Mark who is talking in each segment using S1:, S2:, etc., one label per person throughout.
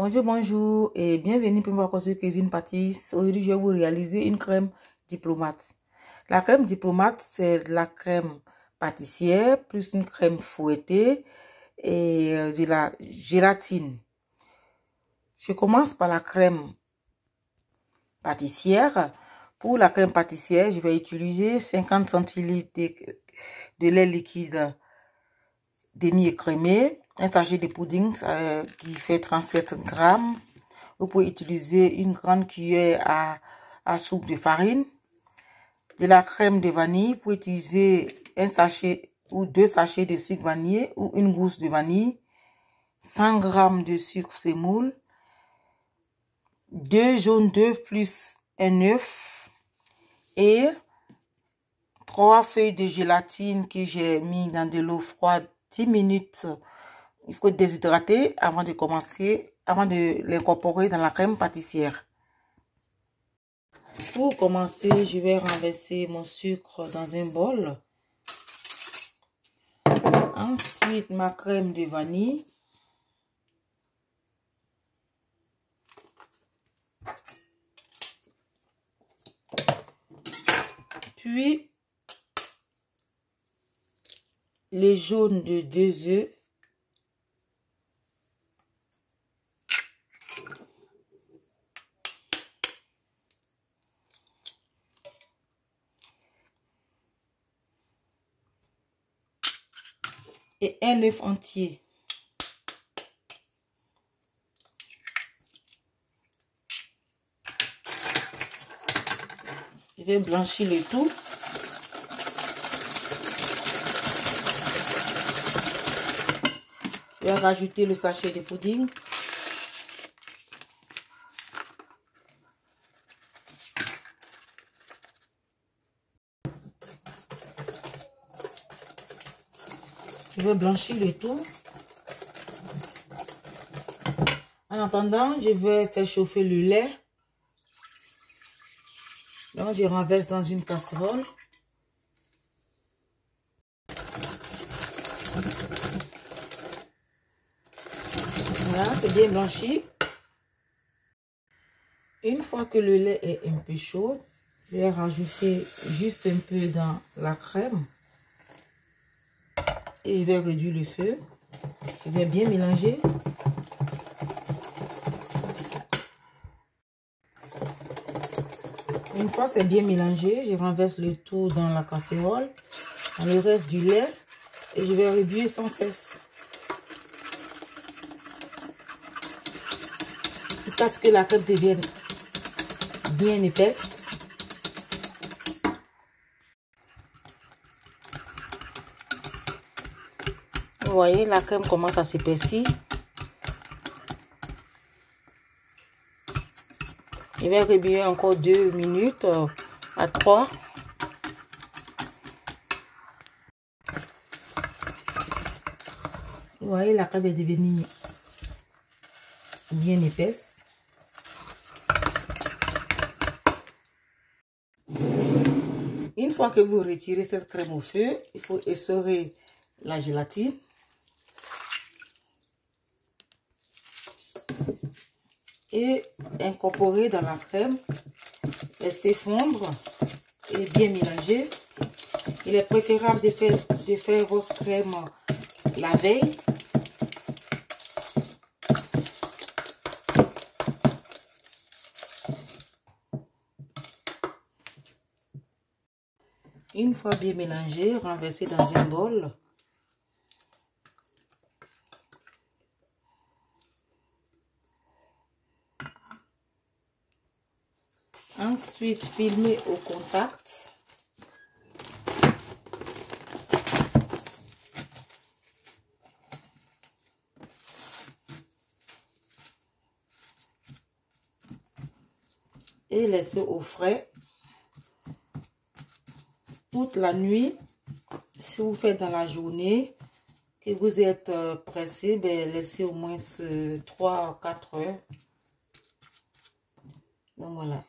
S1: Bonjour, bonjour et bienvenue pour ma sur Cuisine Pâtisse. Aujourd'hui, je vais vous réaliser une crème diplomate. La crème diplomate, c'est de la crème pâtissière plus une crème fouettée et de la gélatine. Je commence par la crème pâtissière. Pour la crème pâtissière, je vais utiliser 50 centilitres de lait liquide demi-écrémé, un sachet de pudding qui fait 37 grammes. Vous pouvez utiliser une grande cuillère à soupe de farine. De la crème de vanille, vous pouvez utiliser un sachet ou 2 sachets de sucre vanillé ou une gousse de vanille. 100 grammes de sucre sémoule. 2 jaunes d'œufs plus un œuf. Et 3 feuilles de gélatine que j'ai mis dans de l'eau froide 10 minutes. Il faut déshydrater avant de l'incorporer dans la crème pâtissière. Pour commencer, je vais renverser mon sucre dans un bol. Ensuite, ma crème de vanille. Puis, les jaunes de 2 œufs. Et un œuf entier. Je vais blanchir le tout. Je vais rajouter le sachet de pudding. Je vais blanchir le tout. En attendant, je vais faire chauffer le lait. Donc, je renverse dans une casserole. Voilà, c'est bien blanchi. Une fois que le lait est un peu chaud, je vais rajouter juste un peu dans la crème. Et je vais réduire le feu. Je vais bien mélanger. Une fois c'est bien mélangé, je renverse le tout dans la casserole, dans le reste du lait, et je vais réduire sans cesse. Jusqu'à ce que la crème devienne bien épaisse. Vous voyez, la crème commence à s'épaissir. Je vais réduire encore 2 minutes à 3. Vous voyez, la crème est devenue bien épaisse. Une fois que vous retirez cette crème au feu, il faut essorer la gélatine. Et incorporer dans la crème, laisser fondre et bien mélanger. Il est préférable de faire votre crème la veille. Une fois bien mélangé, renverser dans un bol. Ensuite, filmer au contact. Et laisser au frais toute la nuit. Si vous faites dans la journée, que vous êtes pressé, ben, laissez au moins 3 ou 4 heures. Donc voilà.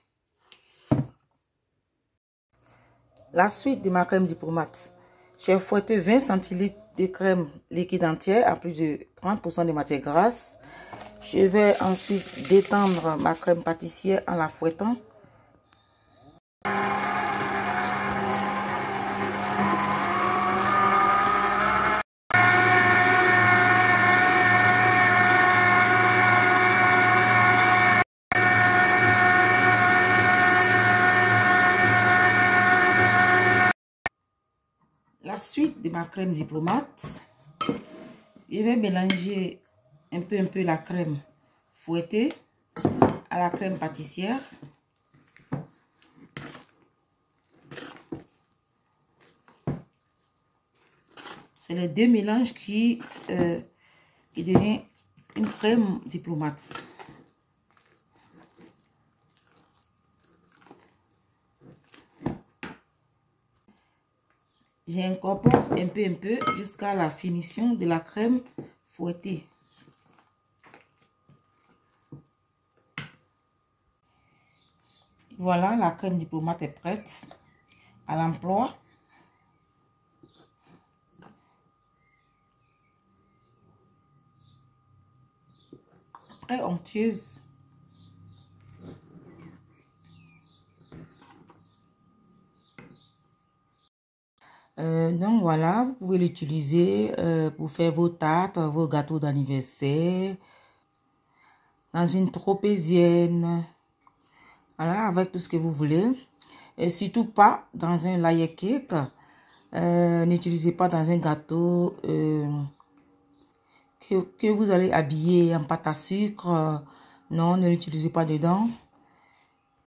S1: La suite de ma crème diplomate. J'ai fouetté 20 centilitres de crème liquide entière à plus de 30% de matière grasse. Je vais ensuite détendre ma crème pâtissière en la fouettant. La suite de ma crème diplomate, je vais mélanger un peu la crème fouettée à la crème pâtissière. C'est les deux mélanges qui donnent une crème diplomate. J'incorpore un peu jusqu'à la finition de la crème fouettée. Voilà, la crème diplomate est prête à l'emploi. Très onctueuse. Donc voilà, vous pouvez l'utiliser pour faire vos tartes, vos gâteaux d'anniversaire, dans une tropézienne, voilà, avec tout ce que vous voulez. Et surtout pas dans un layer cake. N'utilisez pas dans un gâteau que vous allez habiller en pâte à sucre. Non, ne l'utilisez pas dedans.